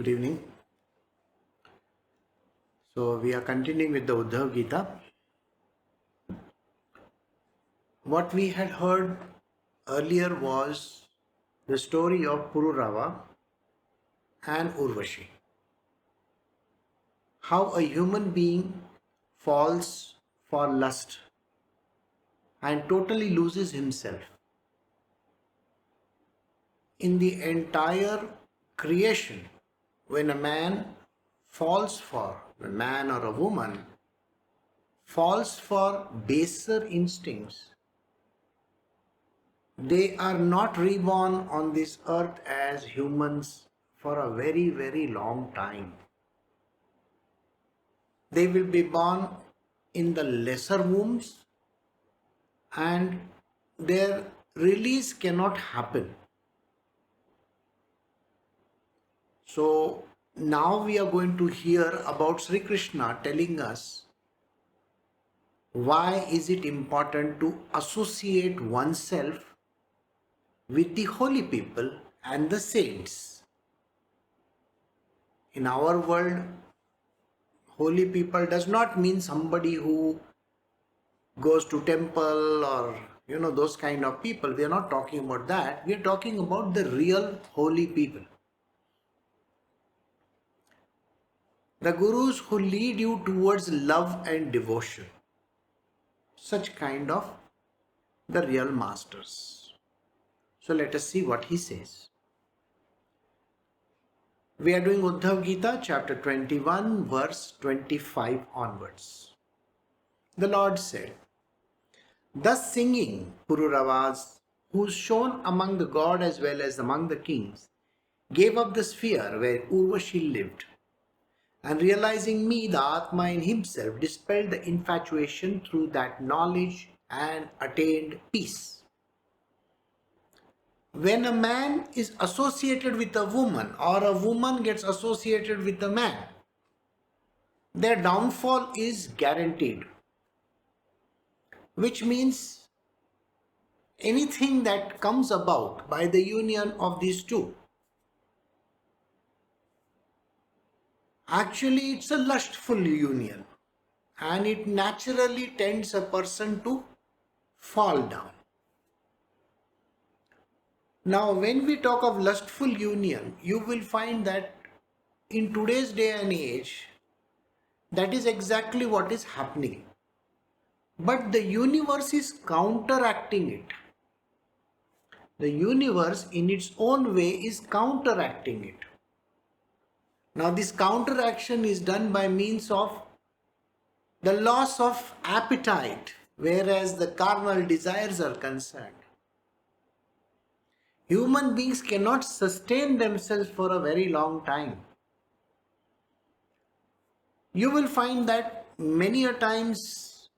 Good evening. So we are continuing with the Uddhav Gita. What we had heard earlier was the story of Pururava and Urvashi. How a human being falls for lust and totally loses himself. In the entire creation, when a man a man or a woman falls for baser instincts, they are not reborn on this earth as humans for a very, very long time. They will be born in the lesser wombs and their release cannot happen. So now we are going to hear about Shri Krishna telling us why is it important to associate oneself with the holy people and the saints. In our world, holy people does not mean somebody who goes to temple or those kind of people. We are not talking about that. We are talking about the real holy people. The gurus who lead you towards love and devotion. Such kind of the real masters. So let us see what he says. We are doing Uddhav Gita chapter 21 verse 25 onwards. The Lord said, thus singing Pururavas, who shone among the god as well as among the kings, gave up the sphere where Urvashi lived, and realizing me, the Atma in himself, dispelled the infatuation through that knowledge and attained peace. When a man is associated with a woman or a woman gets associated with a man, their downfall is guaranteed. Which means anything that comes about by the union of these two, actually it's a lustful union and it naturally tends a person to fall down. Now, when we talk of lustful union, you will find that in today's day and age, that is exactly what is happening. But the universe is counteracting it. The universe in its own way is counteracting it. Now, this counteraction is done by means of the loss of appetite, whereas the carnal desires are concerned. Human beings cannot sustain themselves for a very long time. You will find that many a times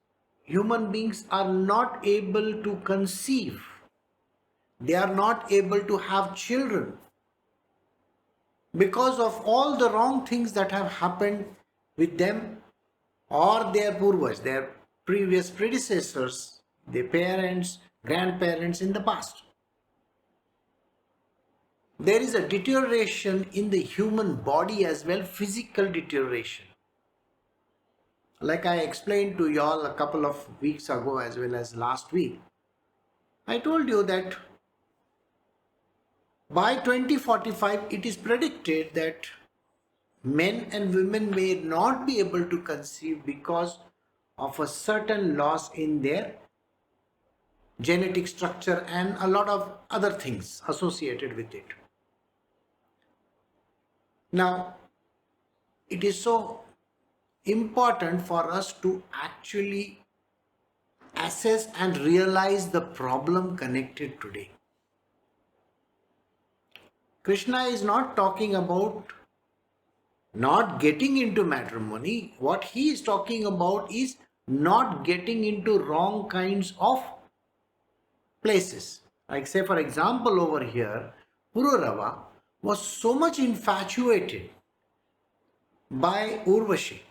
human beings are not able to conceive. They are not able to have children because of all the wrong things that have happened with them or their purvas, their previous predecessors, their parents, grandparents in the past. There is a deterioration in the human body as well, physical deterioration. Like I explained to you all a couple of weeks ago as well as last week, I told you that by 2045 it is predicted that men and women may not be able to conceive because of a certain loss in their genetic structure and a lot of other things associated with it. Now, it is so important for us to actually assess and realize the problem connected today. Krishna is not talking about not getting into matrimony. What he is talking about is not getting into wrong kinds of places. Like say for example over here, Pururava was so much infatuated by Urvashi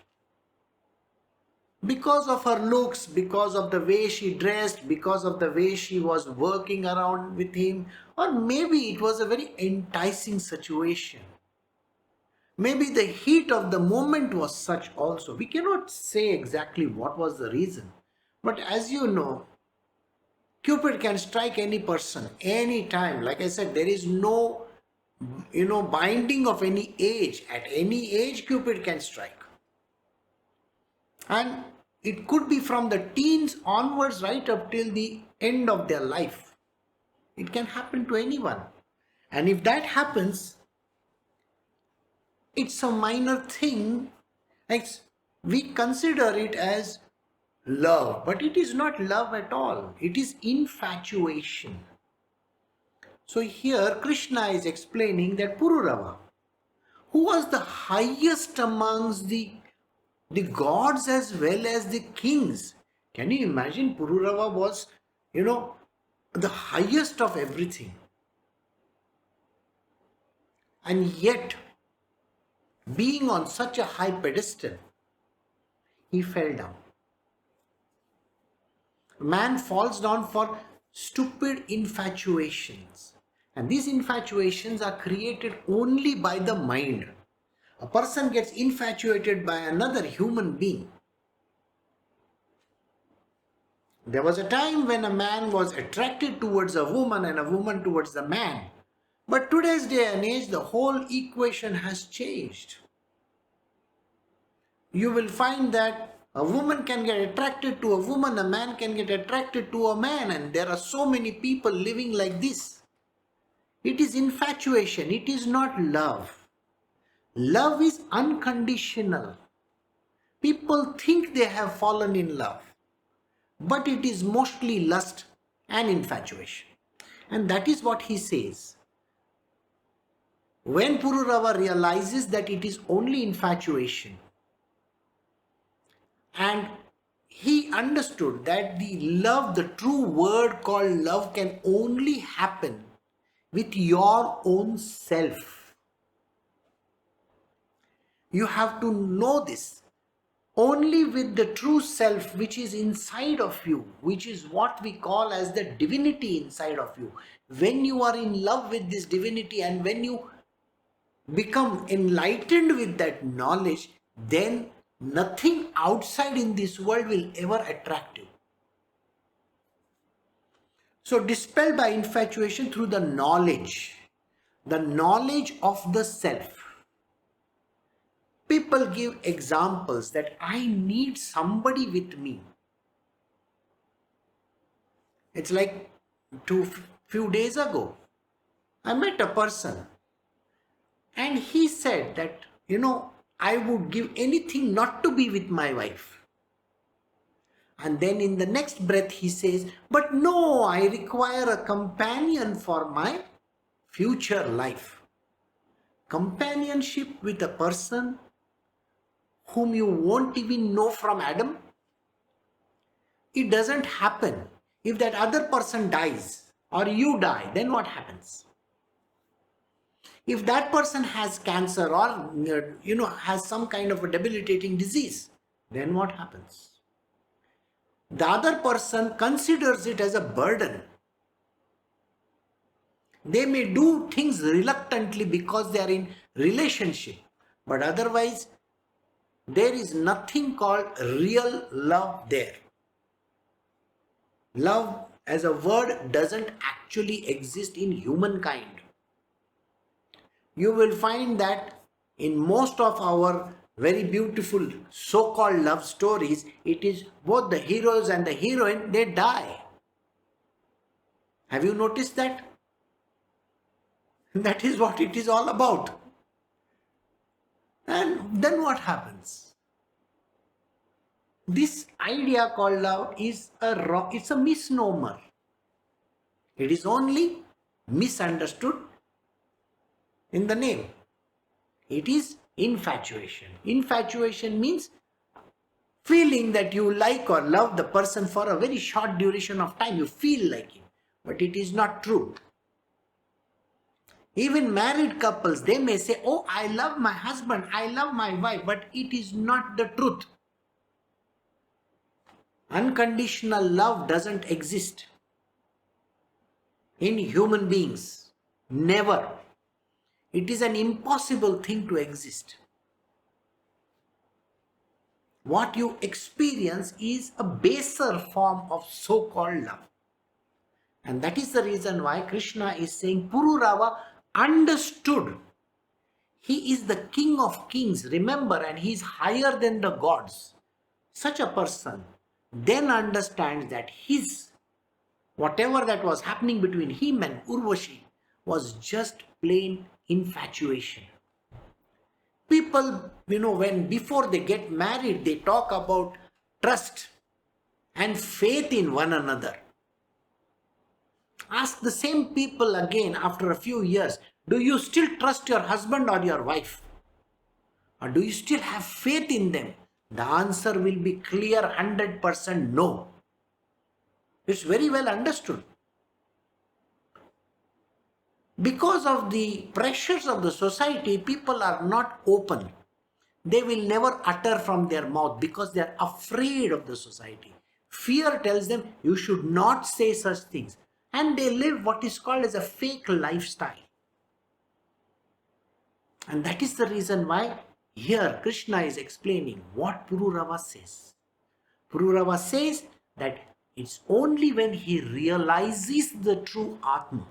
because of her looks, because of the way she dressed, because of the way she was working around with him, or maybe it was a very enticing situation. Maybe the heat of the moment was such also. We cannot say exactly what was the reason. But as you know, Cupid can strike any person, any time. Like I said, there is no, binding of any age. At any age, Cupid can strike. And it could be from the teens onwards right up till the end of their life. It can happen to anyone. And if that happens, it's a minor thing. Like we consider it as love, but it is not love at all. It is infatuation. So here Krishna is explaining that Pururava, who was the highest amongst the gods as well as the kings. Can you imagine? Pururava was, the highest of everything. And yet, being on such a high pedestal, he fell down. Man falls down for stupid infatuations. And these infatuations are created only by the mind. A person gets infatuated by another human being. There was a time when a man was attracted towards a woman and a woman towards the man. But today's day and age, the whole equation has changed. You will find that a woman can get attracted to a woman, a man can get attracted to a man, and there are so many people living like this. It is infatuation, it is not love. Love is unconditional. People think they have fallen in love, but it is mostly lust and infatuation. And that is what he says. When Pururava realizes that it is only infatuation, and he understood that the love, the true word called love, can only happen with your own self. You have to know this. Only with the true self which is inside of you, which is what we call as the divinity inside of you. When you are in love with this divinity and when you become enlightened with that knowledge, then nothing outside in this world will ever attract you. So dispelled by infatuation through the knowledge of the self. People give examples that I need somebody with me. It's like few days ago, I met a person and he said that, I would give anything not to be with my wife. And then in the next breath he says, but no, I require a companion for my future life. Companionship with a person whom you won't even know from Adam? It doesn't happen. If that other person dies or you die, then what happens? If that person has cancer or has some kind of a debilitating disease, then what happens? The other person considers it as a burden. They may do things reluctantly because they are in relationship, but otherwise there is nothing called real love there. Love as a word doesn't actually exist in humankind. You will find that in most of our very beautiful so-called love stories, it is both the heroes and the heroine, they die. Have you noticed that? That is what it is all about. And then what happens? This idea called love is it's a misnomer. It is only misunderstood in the name. It is infatuation. Infatuation means feeling that you like or love the person for a very short duration of time. You feel like it, but it is not true. Even married couples, they may say, oh, I love my husband, I love my wife, but it is not the truth. Unconditional love doesn't exist in human beings. Never. It is an impossible thing to exist. What you experience is a baser form of so-called love. And that is the reason why Krishna is saying Pururava understood. He is the king of kings, remember, and he is higher than the gods. Such a person then understands that whatever that was happening between him and Urvashi was just plain infatuation. People, when before they get married, they talk about trust and faith in one another. Ask the same people again after a few years, do you still trust your husband or your wife? Or do you still have faith in them? The answer will be clear 100% no. It's very well understood. Because of the pressures of the society, people are not open. They will never utter from their mouth because they are afraid of the society. Fear tells them you should not say such things. And they live what is called as a fake lifestyle. And that is the reason why here Krishna is explaining what Pururava says. Pururava says that it's only when he realizes the true Atma,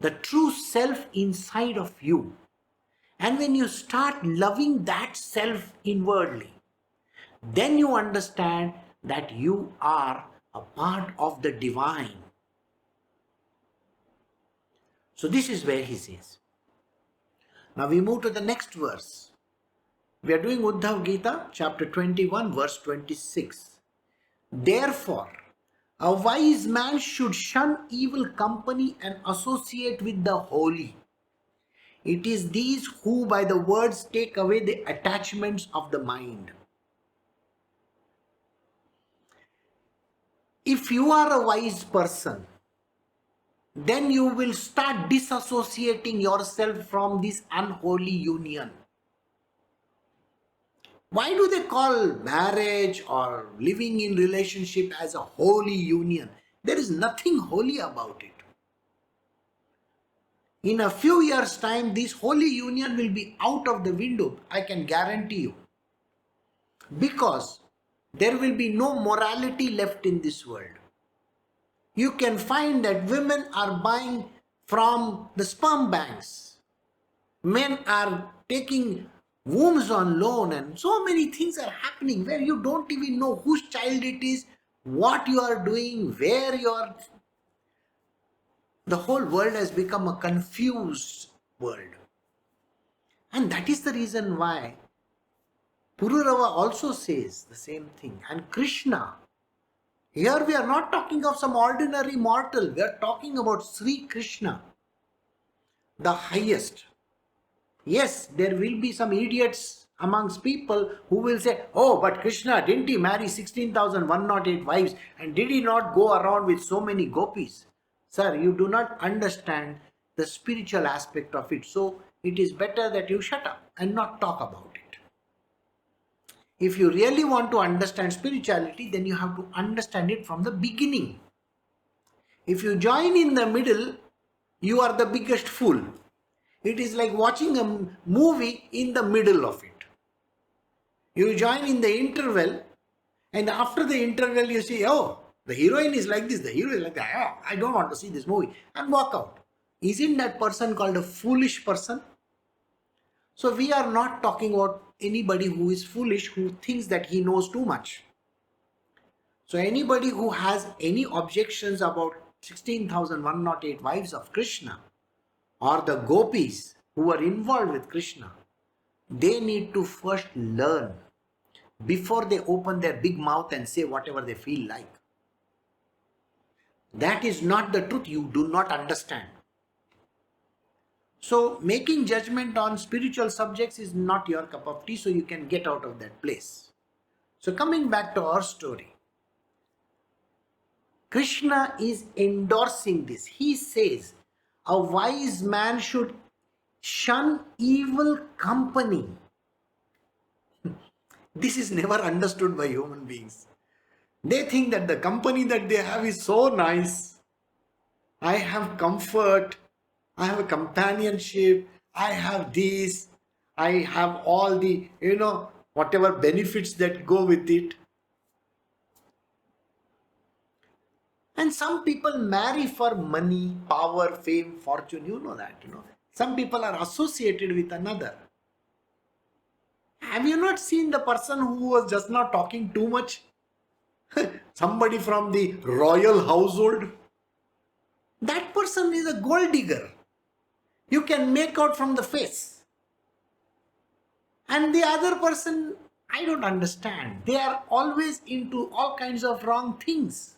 the true self inside of you, and when you start loving that self inwardly, then you understand that you are a part of the divine. So this is where he says. Now we move to the next verse. We are doing Uddhav Gita chapter 21 verse 26. Therefore, a wise man should shun evil company and associate with the holy. It is these who by the words take away the attachments of the mind. If you are a wise person, then you will start disassociating yourself from this unholy union. Why do they call marriage or living in relationship as a holy union? There is nothing holy about it. In a few years' time, this holy union will be out of the window, I can guarantee you. Because there will be no morality left in this world. You can find that women are buying from the sperm banks. Men are taking wombs on loan, and so many things are happening where you don't even know whose child it is, what you are doing, where you are. The whole world has become a confused world. And that is the reason why Pururava also says the same thing. And Krishna, here we are not talking of some ordinary mortal, we are talking about Shri Krishna, the highest. Yes, there will be some idiots amongst people who will say, oh, but Krishna, didn't he marry 16,108 wives and did he not go around with so many gopis? Sir, you do not understand the spiritual aspect of it. So it is better that you shut up and not talk about it. If you really want to understand spirituality, then you have to understand it from the beginning. If you join in the middle, you are the biggest fool. It is like watching a movie in the middle of it. You join in the interval, and after the interval you say, oh, the heroine is like this, the hero is like that. Oh, I don't want to see this movie, and walk out. Isn't that person called a foolish person? So we are not talking about anybody who is foolish, who thinks that he knows too much. So anybody who has any objections about 16,108 wives of Krishna or the gopis who are involved with Krishna, they need to first learn before they open their big mouth and say whatever they feel like. That is not the truth. You do not understand. So making judgment on spiritual subjects is not your cup of tea, so you can get out of that place. So coming back to our story, Krishna is endorsing this. He says a wise man should shun evil company. This is never understood by human beings. They think that the company that they have is so nice. I have comfort. I have a companionship, I have this, I have all the, whatever benefits that go with it. And some people marry for money, power, fame, fortune. You know that, Some people are associated with another. Have you not seen the person who was just now talking too much? Somebody from the royal household? That person is a gold digger. You can make out from the face. And the other person, I don't understand. They are always into all kinds of wrong things.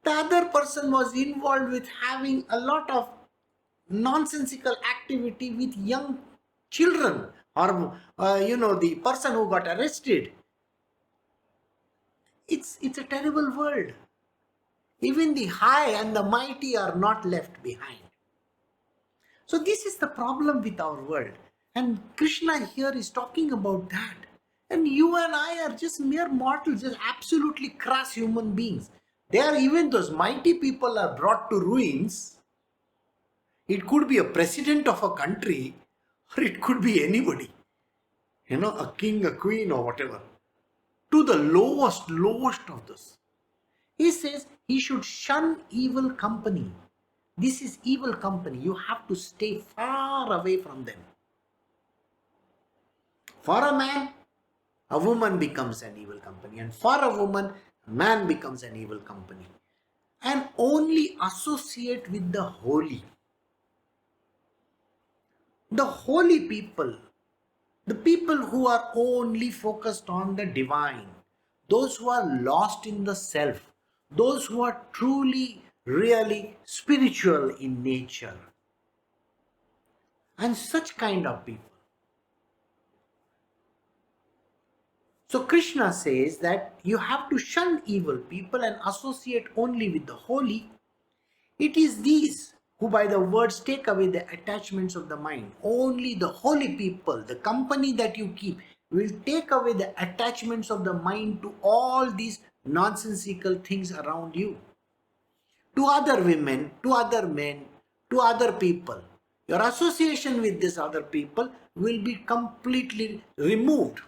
The other person was involved with having a lot of nonsensical activity with young children, or the person who got arrested. It's a terrible world. Even the high and the mighty are not left behind. So this is the problem with our world. And Krishna here is talking about that. And you and I are just mere mortals, just absolutely crass human beings. There, even those mighty people are brought to ruins. It could be a president of a country, or it could be anybody. A king, a queen, or whatever. To the lowest of those. He says he should shun evil company. This is evil company. You have to stay far away from them. For a man, a woman becomes an evil company. And for a woman, a man becomes an evil company. And only associate with the holy. The holy people, the people who are only focused on the divine, those who are lost in the self, those who are truly, really spiritual in nature, and such kind of people. So Krishna says that you have to shun evil people and associate only with the holy. It is these who by the words take away the attachments of the mind. Only the holy people, the company that you keep, will take away the attachments of the mind to all these nonsensical things around you. To other women, to other men, to other people. Your association with these other people will be completely removed.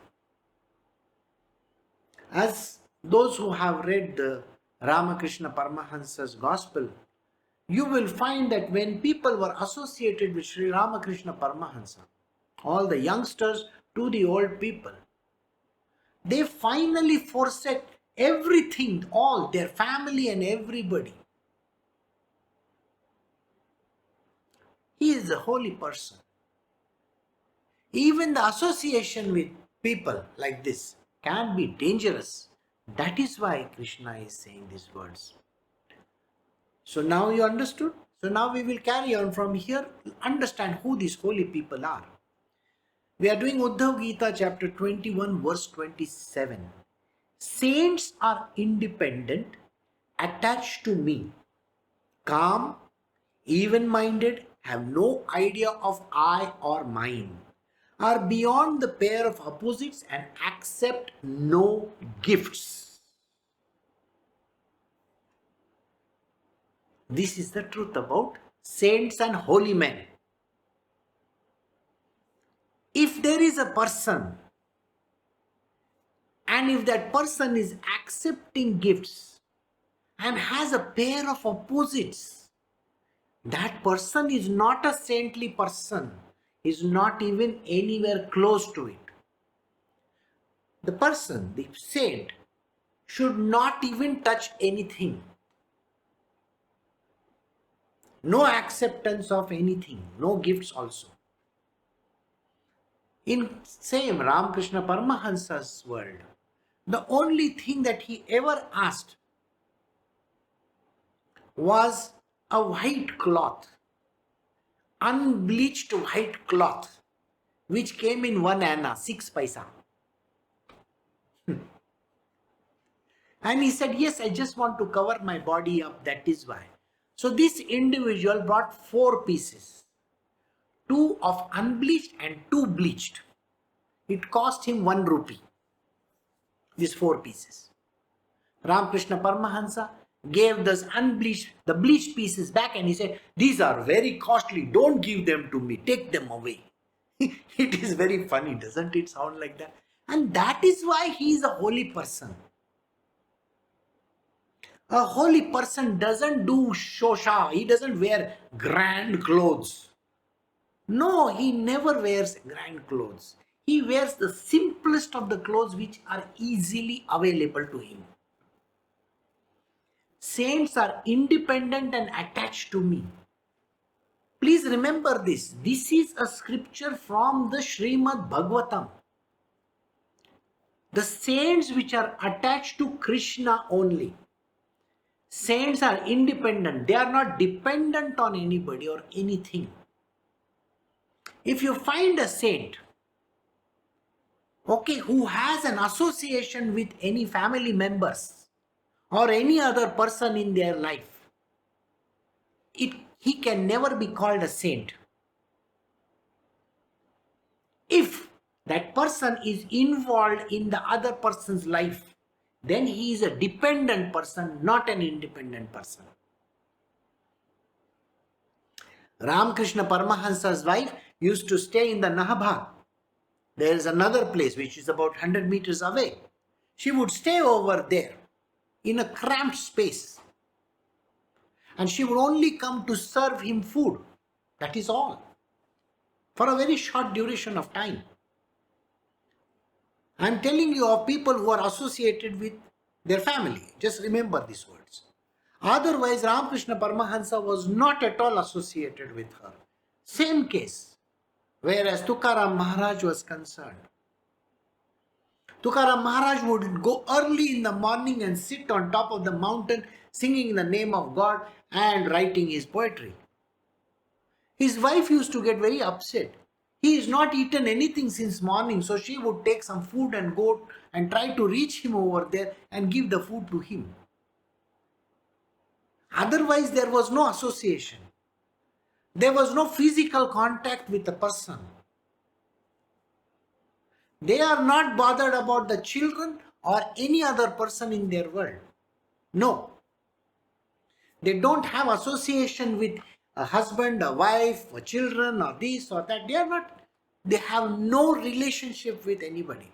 As those who have read the Ramakrishna Paramahansa's Gospel, you will find that when people were associated with Sri Ramakrishna Paramahansa, all the youngsters to the old people, they finally forsake everything, all their family and everybody. He is a holy person. Even the association with people like this can be dangerous. That is why Krishna is saying these words. So now you understood? So now we will carry on from here, understand who these holy people are. We are doing Uddhav Gita chapter 21 verse 27. Saints are independent, attached to me, calm, even-minded, have no idea of I or mine, are beyond the pair of opposites and accept no gifts. This is the truth about saints and holy men. If there is a person, and if that person is accepting gifts and has a pair of opposites, that person is not a saintly person, is not even anywhere close to it. The person, the saint, should not even touch anything. No acceptance of anything, no gifts also. In same Ramakrishna Paramahansa's world, the only thing that he ever asked was a white cloth, unbleached white cloth, which came in 1 anna, 6 paisa. And he said, yes, I just want to cover my body up, that is why. So this individual brought 4 pieces, 2 of unbleached and 2 bleached. It cost him 1 rupee, these 4 pieces. Ramakrishna Paramahansa gave the bleached pieces back, and he said, "These are very costly. Don't give them to me. Take them away." It is very funny, doesn't it sound like that? And that is why he is a holy person. A holy person doesn't do shosha. He doesn't wear grand clothes. No, he never wears grand clothes. He wears the simplest of the clothes which are easily available to him. Saints are independent and attached to me. Please remember this. This is a scripture from the Srimad Bhagavatam. The saints which are attached to Krishna only. Saints are independent. They are not dependent on anybody or anything. If you find a saint, okay, who has an association with any family members or any other person in their life, he can never be called a saint. If that person is involved in the other person's life, then he is a dependent person, not an independent person. Ramakrishna Paramahansa's wife used to stay in the Nahabad. There is another place which is about 100 meters away. She would stay over there in a cramped space. And she would only come to serve him food. That is all. For a very short duration of time. I am telling you of people who are associated with their family. Just remember these words. Otherwise, Ramakrishna Paramahansa was not at all associated with her. Same case. Whereas Tukaram Maharaj was concerned. Tukaram Maharaj would go early in the morning and sit on top of the mountain singing the name of God and writing his poetry. His wife used to get very upset. He has not eaten anything since morning, so she would take some food and go and try to reach him over there and give the food to him. Otherwise, there was no association. There was no physical contact with the person. They are not bothered about the children or any other person in their world. No. They don't have association with a husband, a wife, or children, or this or that. They have no relationship with anybody.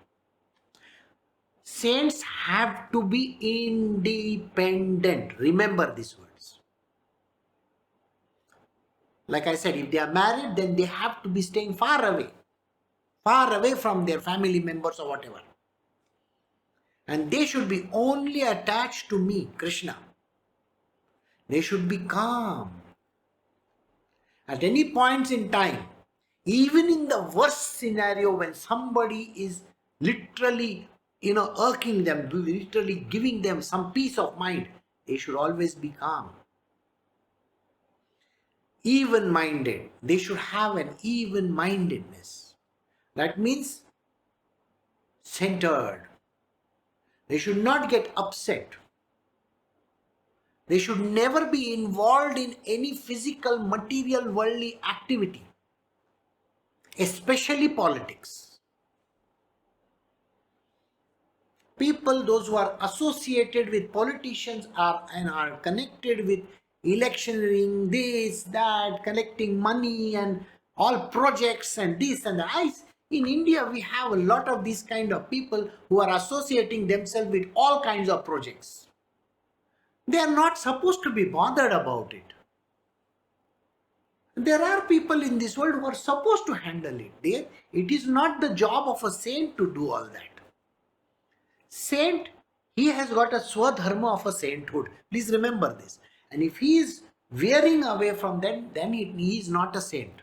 Saints have to be independent. Remember these words. Like I said, if they are married, then they have to be staying far away from their family members or whatever. And they should be only attached to me, Krishna. They should be calm. At any points in time, even in the worst scenario when somebody is literally, irking them, literally giving them some peace of mind, they should always be calm. Even-minded. They should have an even-mindedness. That means centered. They should not get upset. They should never be involved in any physical, material, worldly activity, especially politics. People, those who are associated with politicians are connected with electioneering, this, that, collecting money and all projects and this and that. In India, we have a lot of these kind of people who are associating themselves with all kinds of projects. They are not supposed to be bothered about it. There are people in this world who are supposed to handle it. It is not the job of a saint to do all that. Saint, he has got a swadharma of a sainthood. Please remember this. And if he is veering away from that, then he is not a saint.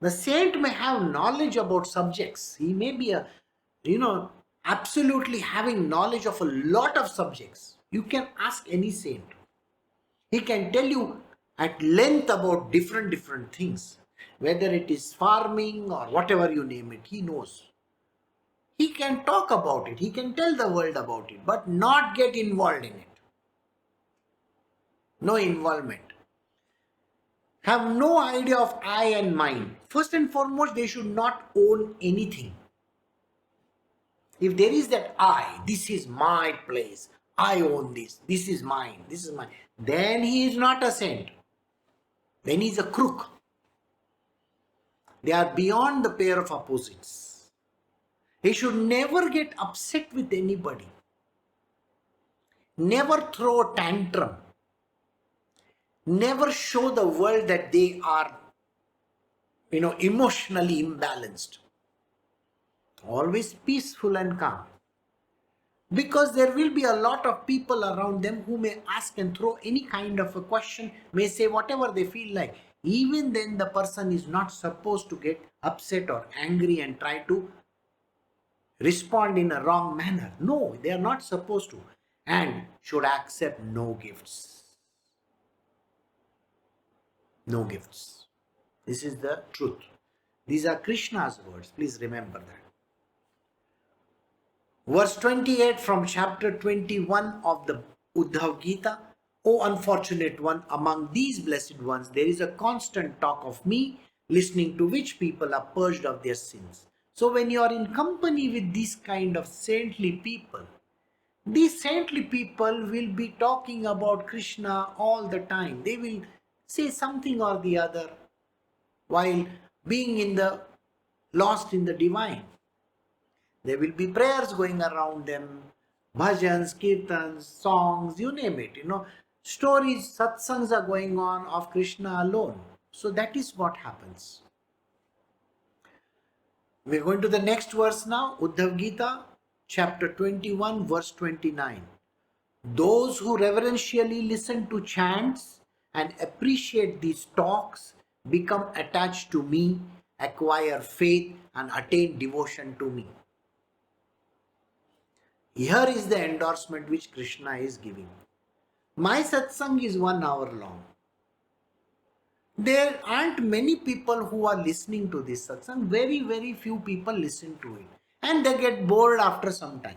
The saint may have knowledge about subjects. He may be absolutely having knowledge of a lot of subjects. You can ask any saint. He can tell you at length about different things. Whether it is farming or whatever you name it, he knows. He can talk about it. He can tell the world about it, but not get involved in it. No involvement. Have no idea of I and mine. First and foremost, they should not own anything. If there is that I, this is my place, I own this. This is mine. This is mine. Then he is not a saint. Then he is a crook. They are beyond the pair of opposites. He should never get upset with anybody. Never throw a tantrum. Never show the world that they are, emotionally imbalanced. Always peaceful and calm. Because there will be a lot of people around them who may ask and throw any kind of a question, may say whatever they feel like. Even then, the person is not supposed to get upset or angry and try to respond in a wrong manner. No, they are not supposed to, and should accept no gifts. No gifts. This is the truth. These are Krishna's words. Please remember that. Verse 28 from chapter 21 of the Uddhav Gita. O unfortunate one, among these blessed ones there is a constant talk of me, listening to which people are purged of their sins. So when you are in company with these kind of saintly people, these saintly people will be talking about Krishna all the time. They will say something or the other while being lost in the divine. There will be prayers going around them, bhajans, kirtans, songs, you name it, stories, satsangs are going on of Krishna alone. So that is what happens. We are going to the next verse now, Uddhav Gita, chapter 21, verse 29. Those who reverentially listen to chants and appreciate these talks become attached to me, acquire faith, and attain devotion to me. Here is the endorsement which Krishna is giving. My satsang is 1 hour long. There aren't many people who are listening to this satsang. Very, very few people listen to it. And they get bored after some time.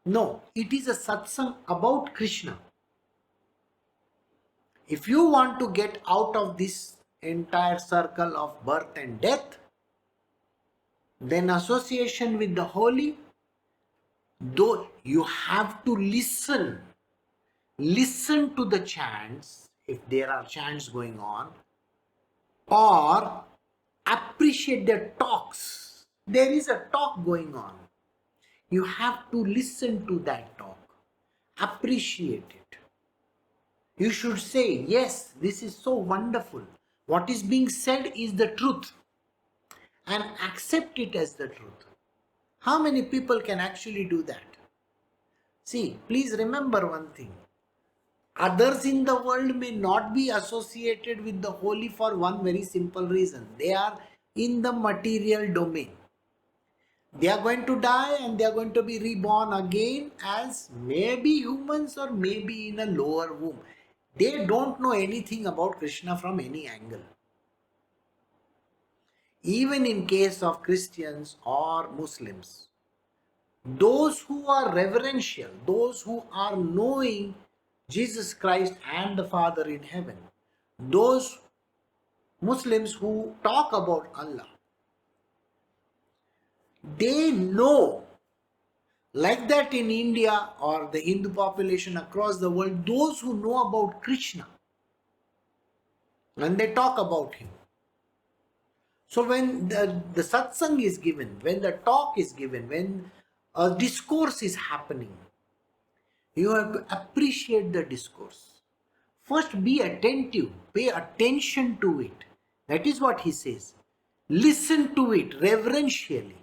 No, it is a satsang about Krishna. If you want to get out of this entire circle of birth and death, then association with the holy, though you have to listen to the chants, if there are chants going on, or appreciate their talks. There is a talk going on. You have to listen to that talk, appreciate it. You should say, yes, this is so wonderful. What is being said is the truth, and accept it as the truth. How many people can actually do that? See, please remember one thing. Others in the world may not be associated with the holy for one very simple reason. They are in the material domain. They are going to die and they are going to be reborn again as maybe humans or maybe in a lower womb. They don't know anything about Krishna from any angle. Even in case of Christians or Muslims, those who are reverential, those who are knowing Jesus Christ and the Father in heaven, those Muslims who talk about Allah, they know, like that in India or the Hindu population across the world, those who know about Krishna and they talk about him. So when the satsang is given, when the talk is given, when a discourse is happening, you have to appreciate the discourse. First, be attentive, pay attention to it. That is what he says. Listen to it reverentially.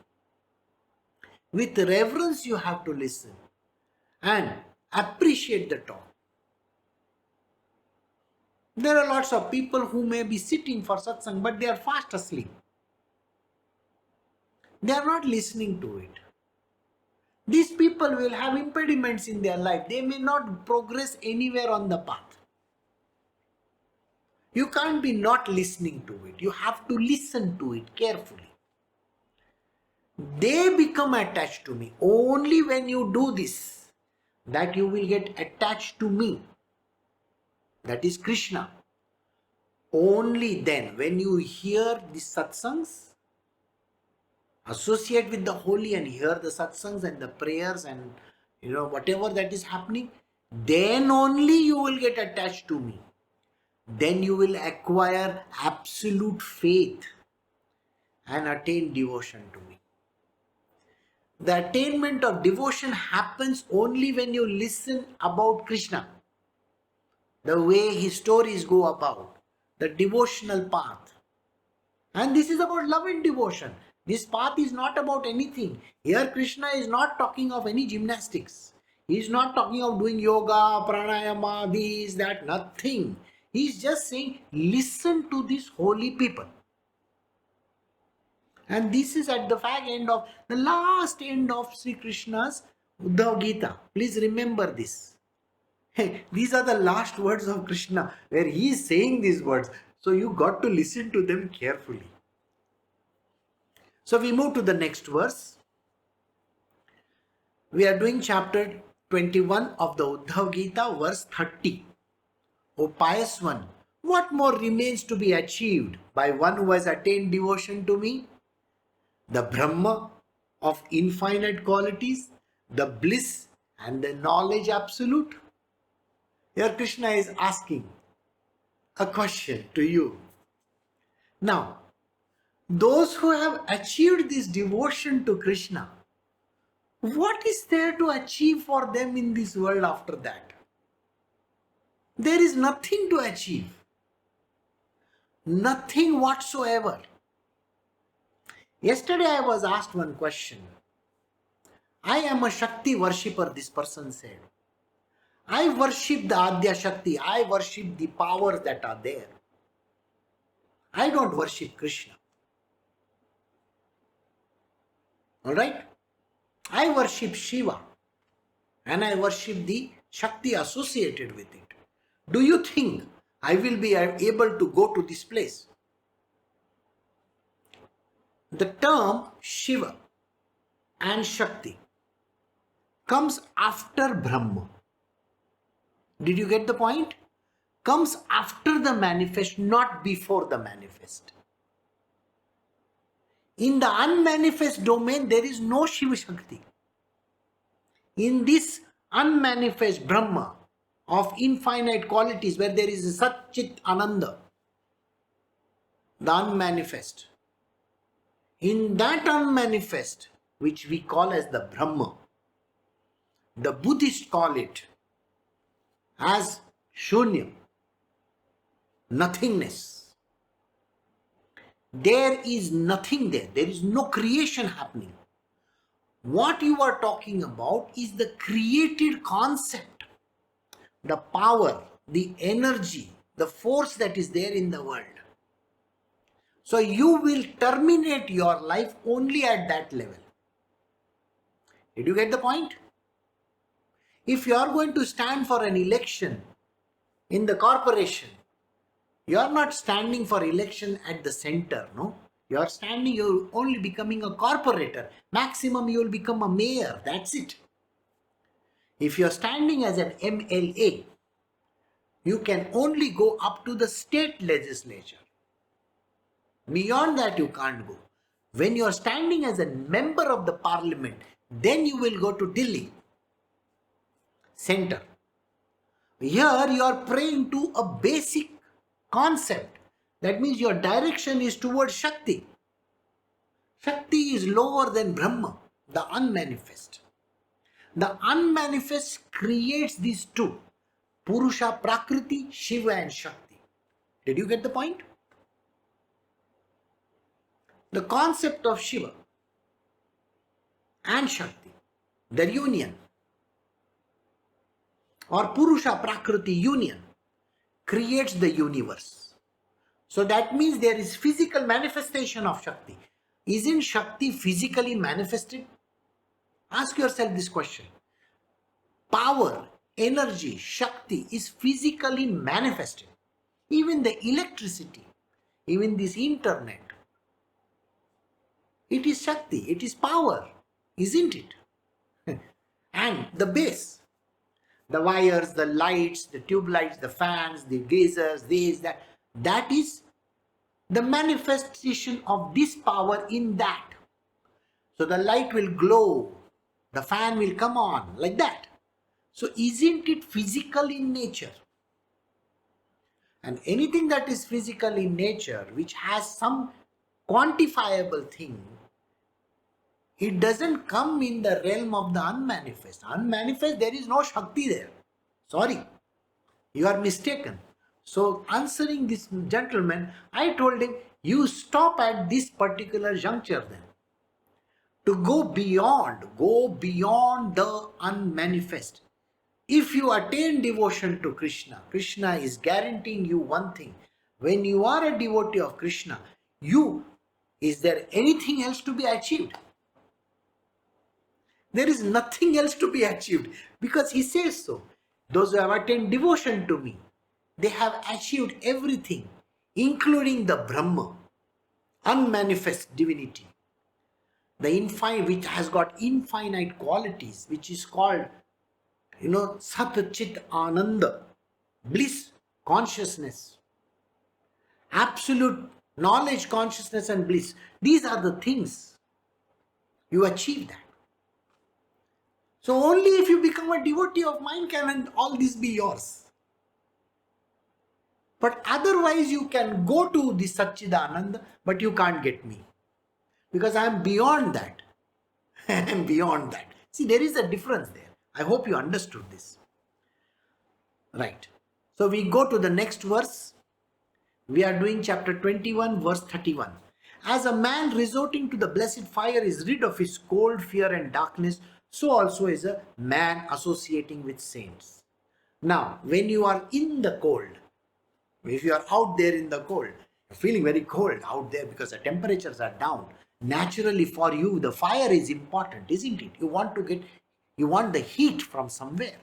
With reverence, you have to listen and appreciate the talk. There are lots of people who may be sitting for satsang, but they are fast asleep. They are not listening to it. These people will have impediments in their life. They may not progress anywhere on the path. You can't be not listening to it. You have to listen to it carefully. They become attached to me. Only when you do this, that you will get attached to me. That is Krishna. Only then, when you hear the satsangs, associate with the holy and hear the satsangs and the prayers and whatever that is happening, then only you will get attached to me. Then you will acquire absolute faith and attain devotion to me. The attainment of devotion happens only when you listen about Krishna, the way his stories go about, the devotional path. And this is about love and devotion. This path is not about anything. Here Krishna is not talking of any gymnastics. He is not talking of doing yoga, pranayama, this, that, nothing. He is just saying, listen to these holy people. And this is at the the last end of Shri Krishna's Uddhav Gita. Please remember this. These are the last words of Krishna where he is saying these words. So you got to listen to them carefully. So we move to the next verse. We are doing chapter 21 of the Uddhav Gita, verse 30. O pious one, what more remains to be achieved by one who has attained devotion to me? The Brahma of infinite qualities, the bliss and the knowledge absolute. Here Krishna is asking a question to you. Now, those who have achieved this devotion to Krishna, what is there to achieve for them in this world after that? There is nothing to achieve. Nothing whatsoever. Yesterday I was asked one question. I am a Shakti worshipper, this person said. I worship the Adya Shakti. I worship the powers that are there. I don't worship Krishna. Alright? I worship Shiva. And I worship the Shakti associated with it. Do you think I will be able to go to this place? The term Shiva and Shakti comes after Brahma. Did you get the point? Comes after the manifest, not before the manifest. In the unmanifest domain, there is no Shiva Shakti. In this unmanifest Brahma of infinite qualities, where there is a Sat Chit Ananda, the unmanifest, in that unmanifest, which we call as the Brahma, the Buddhists call it as Shunya, nothingness. There is nothing there. There is no creation happening. What you are talking about is the created concept, the power, the energy, the force that is there in the world. So you will terminate your life only at that level. Did you get the point? If you are going to stand for an election in the corporation, you are not standing for election at the center, no? You are standing, you are only becoming a corporator. Maximum you will become a mayor, that's it. If you are standing as an MLA, you can only go up to the state legislature. Beyond that you can't go. When you are standing as a member of the parliament, then you will go to Delhi, center. Here you are praying to a basic concept. That means your direction is towards Shakti. Shakti is lower than Brahma, the unmanifest. The unmanifest creates these two, Purusha, Prakriti, Shiva and Shakti. Did you get the point? The concept of Shiva and Shakti, their union, or Purusha Prakriti union, creates the universe. So that means there is physical manifestation of Shakti. Isn't Shakti physically manifested? Ask yourself this question. Power, energy, Shakti is physically manifested. Even the electricity, even this internet, it is Shakti, it is power, isn't it? And the base, the wires, the lights, the tube lights, the fans, the geysers, this, that is the manifestation of this power in that. So the light will glow, the fan will come on, like that. So isn't it physical in nature? And anything that is physical in nature, which has some quantifiable thing, it doesn't come in the realm of the unmanifest. Unmanifest, there is no Shakti there. Sorry, you are mistaken. So answering this gentleman, I told him, you stop at this particular juncture then. To go beyond the unmanifest. If you attain devotion to Krishna, Krishna is guaranteeing you one thing. When you are a devotee of Krishna, is there anything else to be achieved? There is nothing else to be achieved, because he says so. Those who have attained devotion to me, they have achieved everything, including the Brahma, unmanifest divinity, the infinite, which has got infinite qualities, which is called, Sat Chit Ananda, bliss, consciousness, absolute knowledge, consciousness and bliss. These are the things you achieve that. So only if you become a devotee of mine can all this be yours. But otherwise you can go to the Satchidananda, but you can't get me. Because I am beyond that. I am beyond that. See, there is a difference there. I hope you understood this. Right. So we go to the next verse. We are doing chapter 21, verse 31. As a man resorting to the blessed fire is rid of his cold, fear and darkness, so also is a man associating with saints. Now, when you are in the cold, if you are out there in the cold, you're feeling very cold out there because the temperatures are down. Naturally for you, the fire is important, isn't it? You want the heat from somewhere.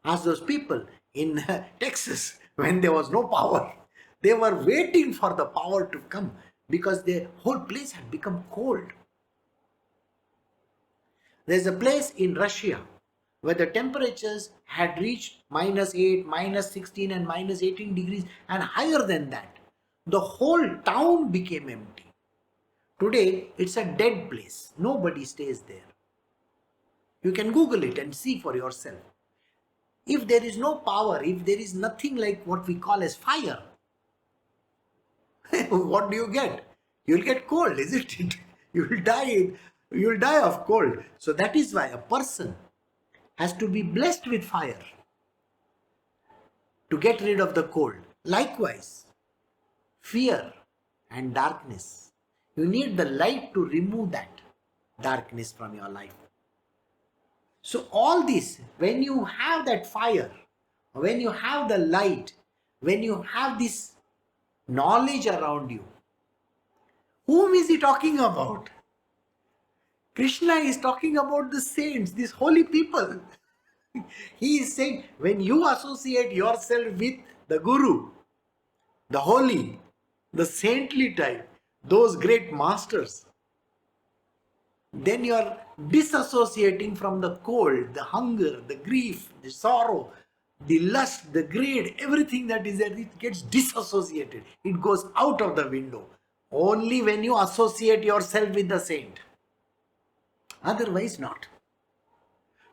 As those people in Texas, when there was no power, they were waiting for the power to come because the whole place had become cold. There's a place in Russia where the temperatures had reached -8, -16 and -18 degrees and higher than that. The whole town became empty. Today, it's a dead place. Nobody stays there. You can Google it and see for yourself. If there is no power, if there is nothing like what we call as fire, what do you get? You'll get cold, isn't it? You'll die of cold. So that is why a person has to be blessed with fire to get rid of the cold. Likewise, fear and darkness. You need the light to remove that darkness from your life. So all this, when you have that fire, when you have the light, when you have this knowledge around you, whom is he talking about? Krishna is talking about the saints, these holy people. He is saying, when you associate yourself with the Guru, the holy, the saintly type, those great masters, then you are disassociating from the cold, the hunger, the grief, the sorrow, the lust, the greed, everything that is there, it gets disassociated. It goes out of the window. Only when you associate yourself with the saint. Otherwise not.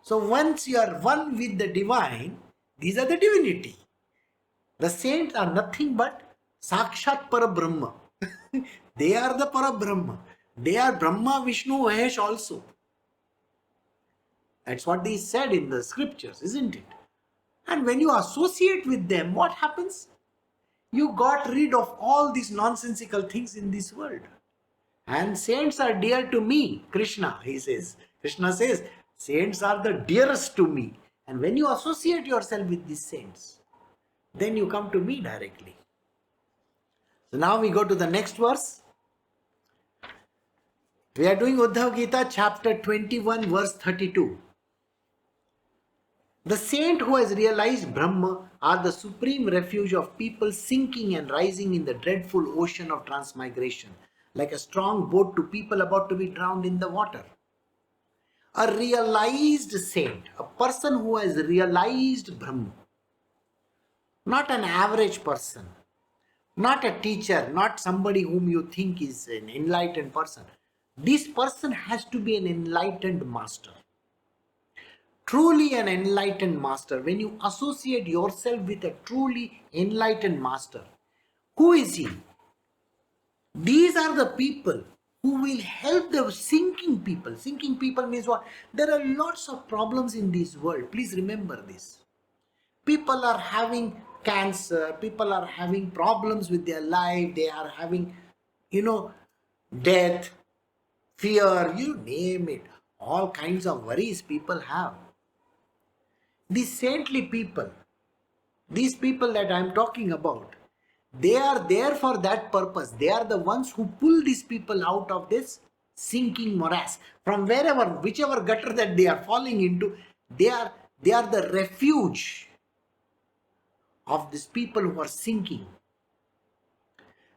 So once you are one with the divine, these are the divinity. The saints are nothing but Sakshat Parabrahma. They are the Parabrahma. They are Brahma, Vishnu, Mahesh also. That's what they said in the scriptures, isn't it? And when you associate with them, what happens? You got rid of all these nonsensical things in this world. And saints are dear to me, Krishna, he says. Krishna says, saints are the dearest to me. And when you associate yourself with these saints, then you come to me directly. So now we go to the next verse. We are doing Uddhav Gita chapter 21 verse 32. The saint who has realized Brahma are the supreme refuge of people sinking and rising in the dreadful ocean of transmigration, like a strong boat to people about to be drowned in the water. A realized saint, a person who has realized Brahma, not an average person, not a teacher, not somebody whom you think is an enlightened person. This person has to be an enlightened master. Truly an enlightened master. When you associate yourself with a truly enlightened master, who is he? These are the people who will help the sinking people. Sinking people means what? There are lots of problems in this world. Please remember this. People are having cancer. People are having problems with their life. They are having, death, fear, you name it. All kinds of worries people have. These saintly people, these people that I am talking about, they are there for that purpose. They are the ones who pull these people out of this sinking morass. From wherever, whichever gutter that they are falling into, they are the refuge of these people who are sinking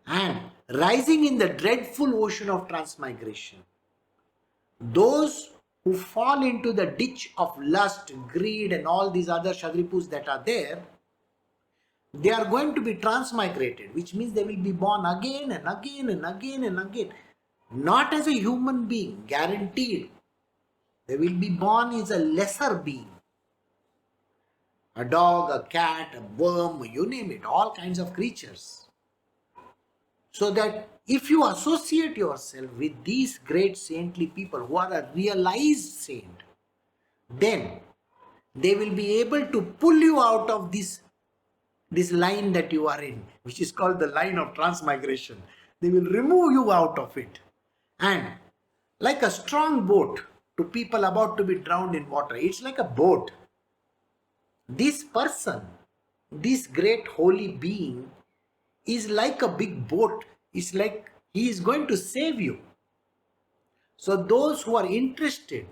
and rising in the dreadful ocean of transmigration. Those who fall into the ditch of lust, greed and all these other shadripus that are there, they are going to be transmigrated, which means they will be born again and again and again and again. Not as a human being, guaranteed. They will be born as a lesser being. A dog, a cat, a worm, you name it, all kinds of creatures. So that if you associate yourself with these great saintly people who are a realized saint, then they will be able to pull you out of this line that you are in, which is called the line of transmigration. They will remove you out of it. And like a strong boat to people about to be drowned in water, it's like a boat. This person, this great holy being, is like a big boat. It's like he is going to save you. So those who are interested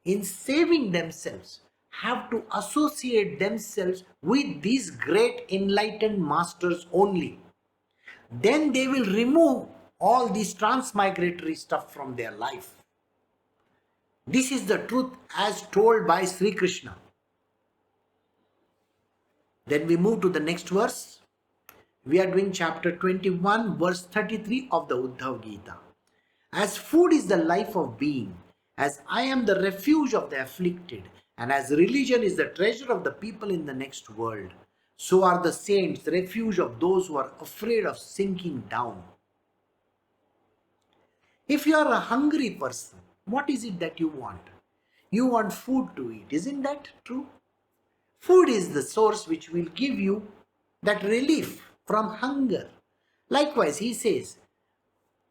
in saving themselves have to associate themselves with these great enlightened masters only. Then they will remove all this transmigratory stuff from their life. This is the truth as told by Shri Krishna. Then we move to the next verse. We are doing chapter 21, verse 33 of the Uddhav Gita. As food is the life of being, as I am the refuge of the afflicted, and as religion is the treasure of the people in the next world, so are the saints the refuge of those who are afraid of sinking down. If you are a hungry person, what is it that you want? You want food to eat, isn't that true? Food is the source which will give you that relief from hunger. Likewise, he says,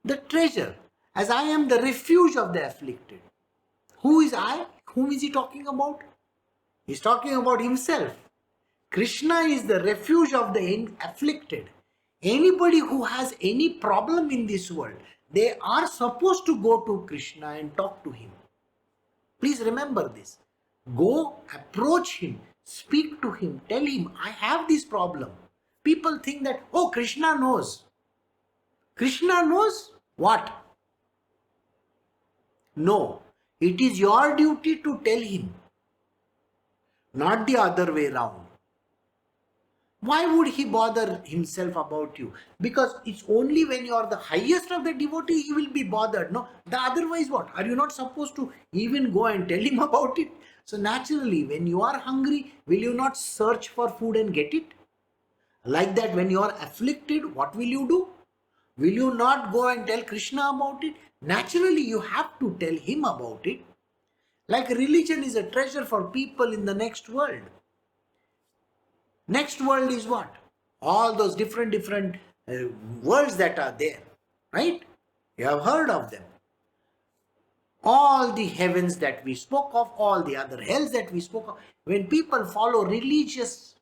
the treasure, as I am the refuge of the afflicted. Who is I? Whom is he talking about? He is talking about himself. Krishna is the refuge of the afflicted. Anybody who has any problem in this world, they are supposed to go to Krishna and talk to him. Please remember this. Go, approach him, speak to him, tell him, I have this problem. People think that, oh, Krishna knows. Krishna knows what? No, it is your duty to tell him, not the other way round. Why would he bother himself about you? Because it's only when you are the highest of the devotee he will be bothered. No, the otherwise what? Are you not supposed to even go and tell him about it? So naturally, when you are hungry, will you not search for food and get it? Like that, when you are afflicted, what will you do? Will you not go and tell Krishna about it? Naturally, you have to tell him about it. Like religion is a treasure for people in the next world. Next world is what? All those different worlds that are there, right? You have heard of them. All the heavens that we spoke of, all the other hells that we spoke of. When people follow religious,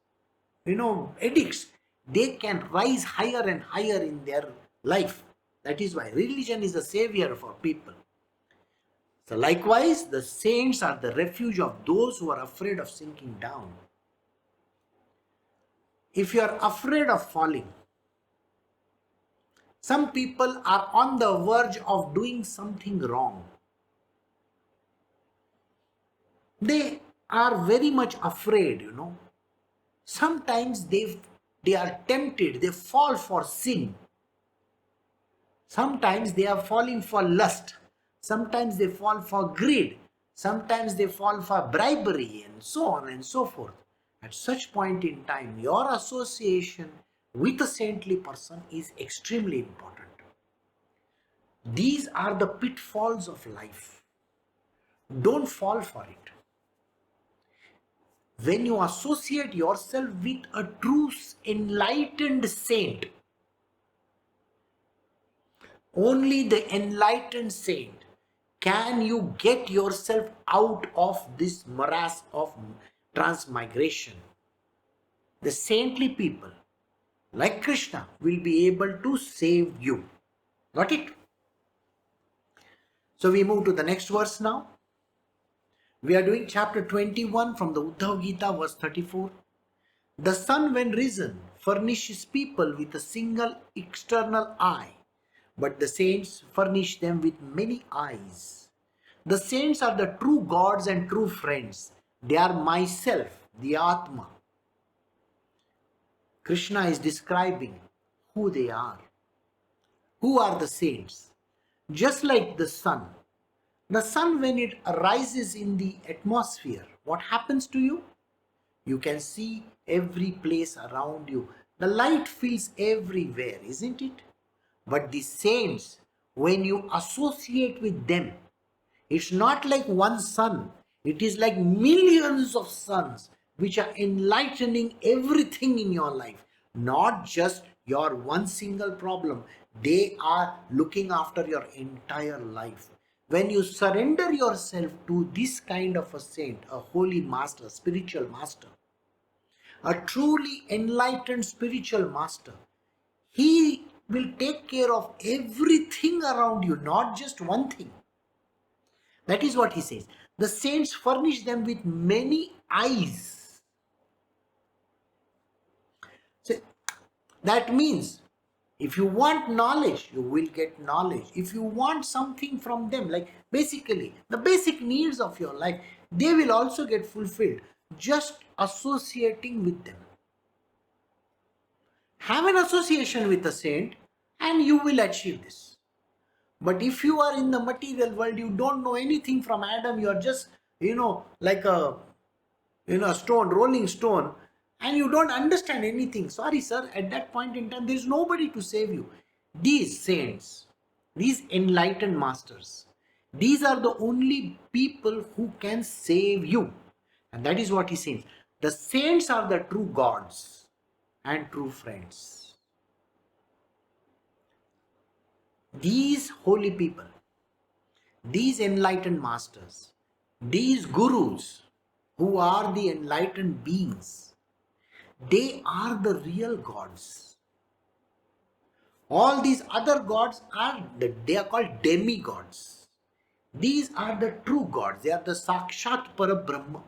edicts, they can rise higher and higher in their life. That is why religion is a savior for people. So likewise, the saints are the refuge of those who are afraid of sinking down. If you are afraid of falling, some people are on the verge of doing something wrong. They are very much afraid, Sometimes they are tempted, they fall for sin. Sometimes they are falling for lust. sometimes they fall for greed, sometimes they fall for bribery, and so on and so forth. At such point in time, your association with a saintly person is extremely important. These are the pitfalls of life. Don't fall for it. When you associate yourself with a true enlightened saint, only the enlightened saint can you get yourself out of this morass of transmigration. The saintly people like Krishna will be able to save you. Got it? So we move to the next verse now. We are doing chapter 21 from the Uddhav Gita, verse 34. The sun, when risen, furnishes people with a single external eye, but the saints furnish them with many eyes. The saints are the true gods and true friends. They are myself, the Atma. Krishna is describing who they are. Who are the saints? Just like the sun. The sun, when it arises in the atmosphere, what happens to you? You can see every place around you. The light fills everywhere, isn't it? But the saints, when you associate with them, it's not like one sun. It is like millions of suns which are enlightening everything in your life. Not just your one single problem. They are looking after your entire life. When you surrender yourself to this kind of a saint, a holy master, spiritual master, a truly enlightened spiritual master, he will take care of everything around you, not just one thing. That is what he says. The saints furnish them with many eyes. So that means if you want knowledge, you will get knowledge. If you want something from them, like basically the basic needs of your life, they will also get fulfilled just associating with them. Have an association with a saint and you will achieve this. But if you are in the material world, you don't know anything from Adam, you are just, like a, stone, rolling stone, and you don't understand anything. Sorry, sir, at that point in time, there is nobody to save you. These saints, these enlightened masters, these are the only people who can save you. And that is what he says. The saints are the true gods and true friends. These holy people, these enlightened masters, these gurus who are the enlightened beings, they are the real gods. All these other gods they are called demigods. These are the true gods. They are the Sakshat Parabrahma.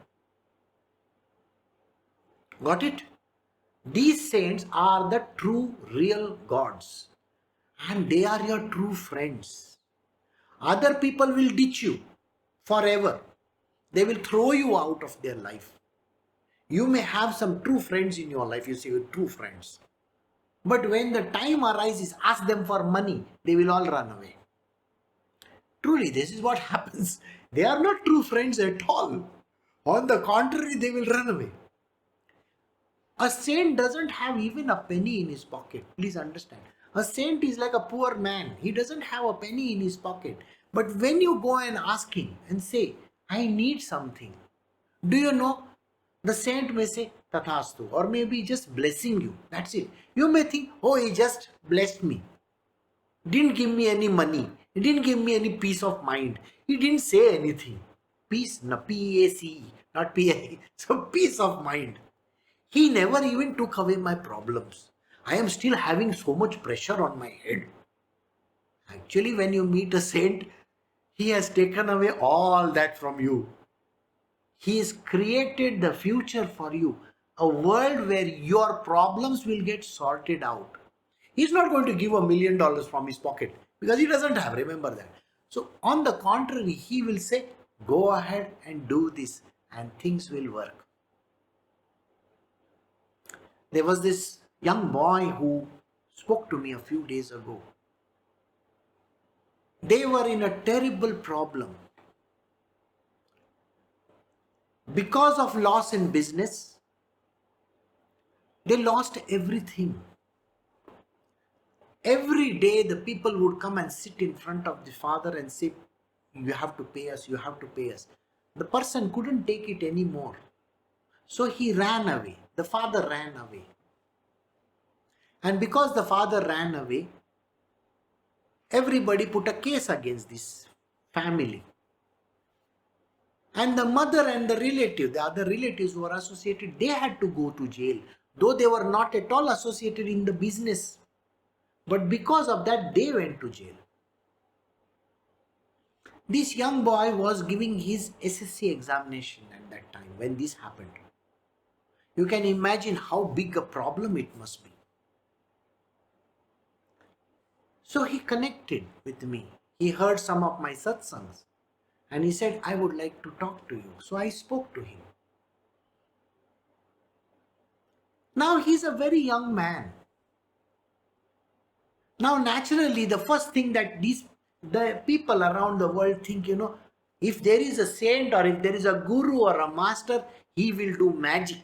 Got it? These saints are the true real gods. And they are your true friends. Other people will ditch you forever. They will throw you out of their life. You may have some true friends in your life, you say true friends. But when the time arises, ask them for money, they will all run away. Truly, this is what happens. They are not true friends at all. On the contrary, they will run away. A saint doesn't have even a penny in his pocket. Please understand. A saint is like a poor man. He doesn't have a penny in his pocket. But when you go and ask him and say, I need something, do you know, the saint may say, Tathastu, or maybe just blessing you. That's it. You may think, oh, he just blessed me. Didn't give me any money. He didn't give me any peace of mind. He didn't say anything. Peace, P-A-C-E, not P-A. So peace of mind. He never even took away my problems. I am still having so much pressure on my head. Actually, when you meet a saint, he has taken away all that from you. He has created the future for you. A world where your problems will get sorted out. He's not going to give $1 million from his pocket because he doesn't have, remember that. So on the contrary, he will say, go ahead and do this and things will work. There was this young boy who spoke to me a few days ago. They were in a terrible problem. Because of loss in business, they lost everything. Every day the people would come and sit in front of the father and say, you have to pay us, you have to pay us. The person couldn't take it anymore. So he ran away. The father ran away. And because the father ran away, everybody put a case against this family. And the mother and the relative, the other relatives who were associated, they had to go to jail. Though they were not at all associated in the business. But because of that, they went to jail. This young boy was giving his SSC examination at that time when this happened. You can imagine how big a problem it must be. So he connected with me. He heard some of my satsangs and he said, I would like to talk to you. So I spoke to him. Now he's a very young man. Now naturally the first thing that the people around the world think, if there is a saint or if there is a guru or a master, he will do magic.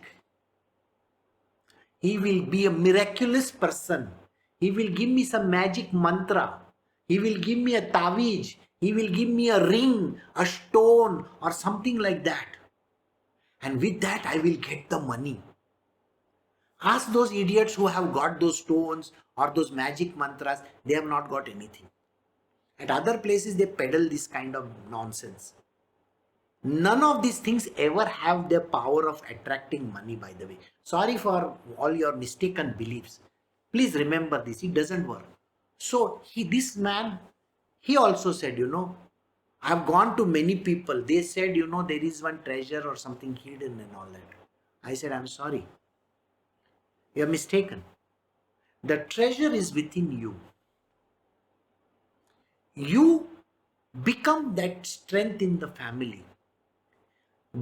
He will be a miraculous person. He will give me some magic mantra. He will give me a taveej. He will give me a ring, a stone or something like that. And with that I will get the money. Ask those idiots who have got those stones or those magic mantras, they have not got anything. At other places they peddle this kind of nonsense. None of these things ever have the power of attracting money, by the way. Sorry for all your mistaken beliefs. Please remember this, it doesn't work. So this man, he also said, I've gone to many people. They said, there is one treasure or something hidden and all that. I said, I'm sorry. You're mistaken. The treasure is within you. You become that strength in the family.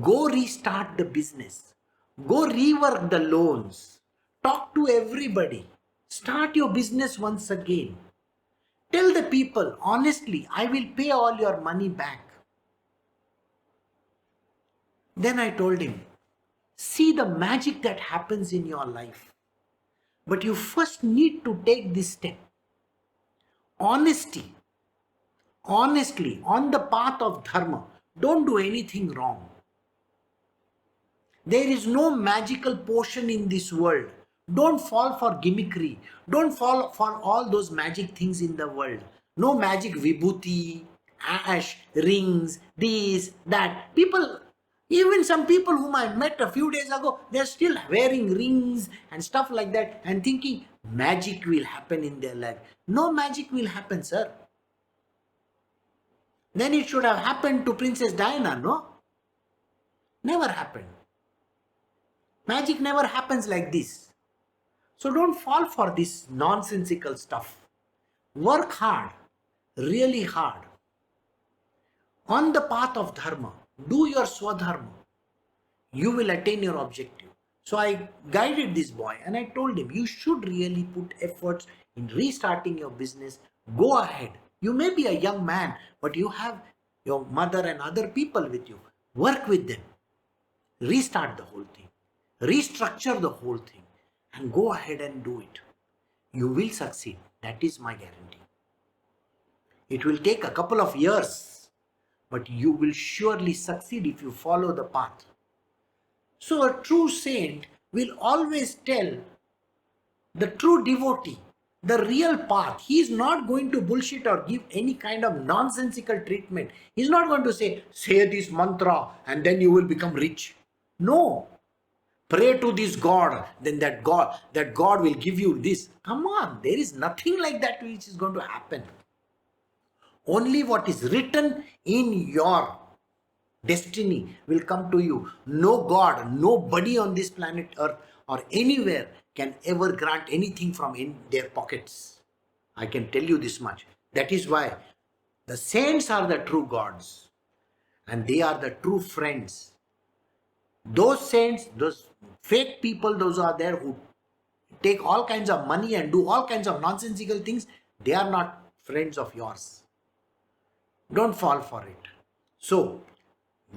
Go restart the business. Go rework the loans. Talk to everybody. Start your business once again. Tell the people, honestly, I will pay all your money back. Then I told him, see the magic that happens in your life. But you first need to take this step. Honestly, on the path of dharma. Don't do anything wrong. There is no magical potion in this world. Don't fall for gimmickry. Don't fall for all those magic things in the world. No magic vibhuti, ash, rings, this, that. Even some people whom I met a few days ago, they're still wearing rings and stuff like that and thinking magic will happen in their life. No magic will happen, sir. Then it should have happened to Princess Diana, no? Never happened. Magic never happens like this. So don't fall for this nonsensical stuff. Work hard, really hard. On the path of dharma, do your swadharma. You will attain your objective. So I guided this boy and I told him, you should really put efforts in restarting your business. Go ahead. You may be a young man, but you have your mother and other people with you. Work with them. Restart the whole thing. Restructure the whole thing and go ahead and do it. You will succeed. That is my guarantee. It will take a couple of years, but you will surely succeed if you follow the path. So a true saint will always tell the true devotee the real path. He is not going to bullshit or give any kind of nonsensical treatment. He is not going to say this mantra and then you will become rich. No. Pray to this God, then that God will give you this. Come on, there is nothing like that which is going to happen. Only what is written in your destiny will come to you. No God, nobody on this planet Earth or anywhere can ever grant anything from in their pockets. I can tell you this much. That is why the saints are the true gods and they are the true friends. Those saints, those fake people, those are there who take all kinds of money and do all kinds of nonsensical things, they are not friends of yours. Don't fall for it. So,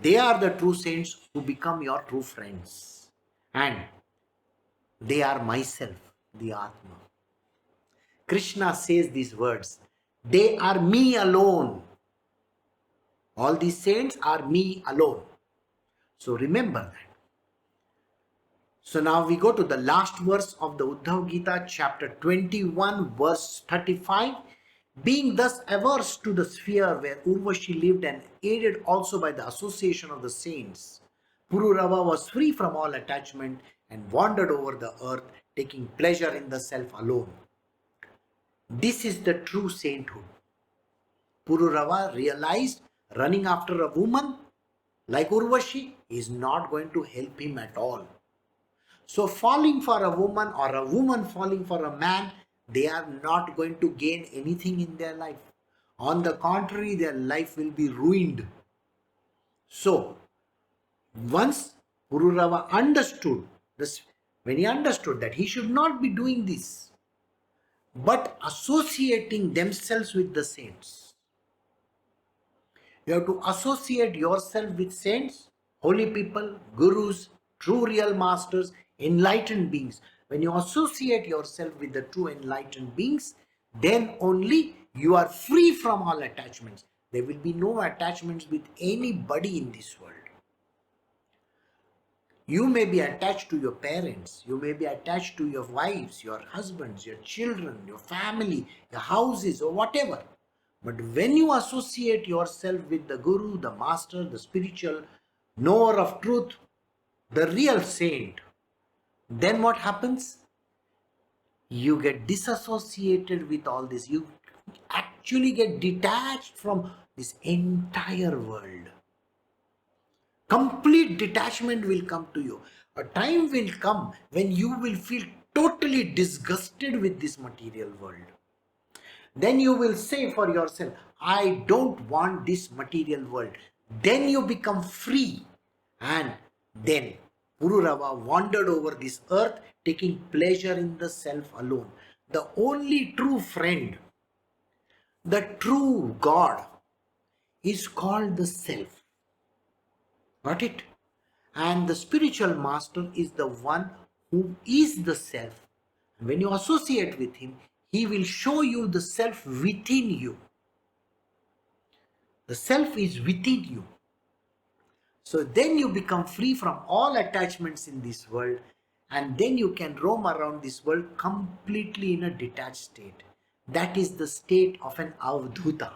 they are the true saints who become your true friends. And they are myself, the Atma. Krishna says these words. They are me alone. All these saints are me alone. So remember that. So now we go to the last verse of the Uddhav Gita, chapter 21, verse 35. Being thus averse to the sphere where Urvashi lived and aided also by the association of the saints, Pururava was free from all attachment and wandered over the earth, taking pleasure in the self alone. This is the true sainthood. Pururava realized running after a woman like Urvashi is not going to help him at all. So falling for a woman or a woman falling for a man, they are not going to gain anything in their life. On the contrary, their life will be ruined. So once Pururava understood this, when he understood that he should not be doing this, but associating themselves with the saints. You have to associate yourself with saints, holy people, gurus, true real masters, enlightened beings. When you associate yourself with the true enlightened beings, then only you are free from all attachments. There will be no attachments with anybody in this world. You may be attached to your parents, you may be attached to your wives, your husbands, your children, your family, your houses, or whatever. But when you associate yourself with the Guru, the Master, the spiritual knower of truth, the real saint, then what happens? You get disassociated with all this. You actually get detached from this entire world. Complete detachment will come to you. A time will come when you will feel totally disgusted with this material world. Then you will say for yourself, I don't want this material world. Then you become free. And then Pururava wandered over this earth, taking pleasure in the self alone. The only true friend, the true God, is called the self. Got it? And the spiritual master is the one who is the self. When you associate with him, he will show you the self within you. The self is within you. So then you become free from all attachments in this world, and then you can roam around this world completely in a detached state. That is the state of an avdhuta.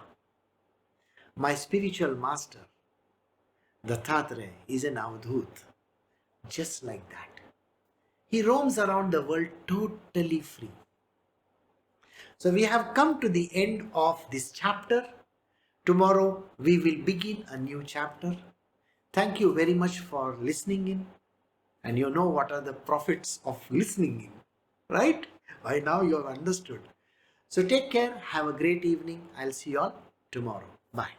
My spiritual master, Dattatreya, is an avdhut. Just like that. He roams around the world totally free. So we have come to the end of this chapter. Tomorrow we will begin a new chapter. Thank you very much for listening in. And you know what are the profits of listening in, right? By now you have understood. So take care. Have a great evening. I'll see you all tomorrow. Bye.